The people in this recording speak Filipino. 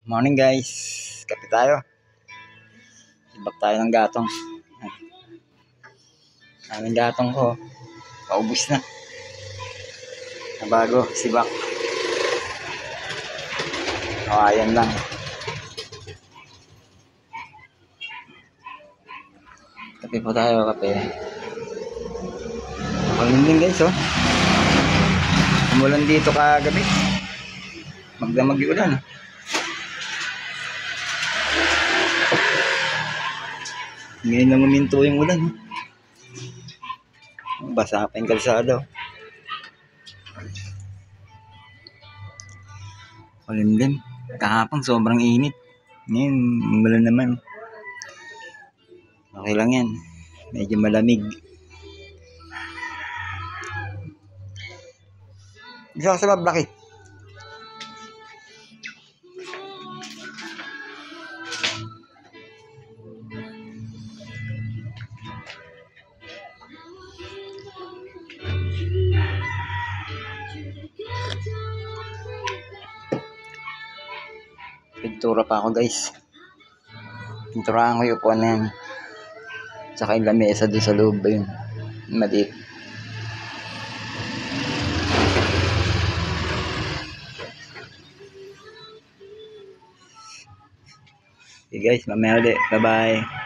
Morning guys, kape tayo. Sibak tayo ng gatong. Aming gatong ko, paubos na. Nabago, sibak. Ayan lang. Kape po tayo, kape. Makulimlim guys, oh. Umulan dito kagabi. Magdamag yung ulan. Ngayon lang uminto yung ulan. Basa pa yung kalsada. Makulimlim. Kahapon sobrang init. Ngayon, umulan naman. Okay lang yan. Medyo malamig. Isa ka sa bakit? Pintura pa ako guys. Pinturahan ko yung upuan na yan. Tsaka yung lamesa doon sa loob ba yun. Maliit. Okay guys, mamaya ulit. Bye bye.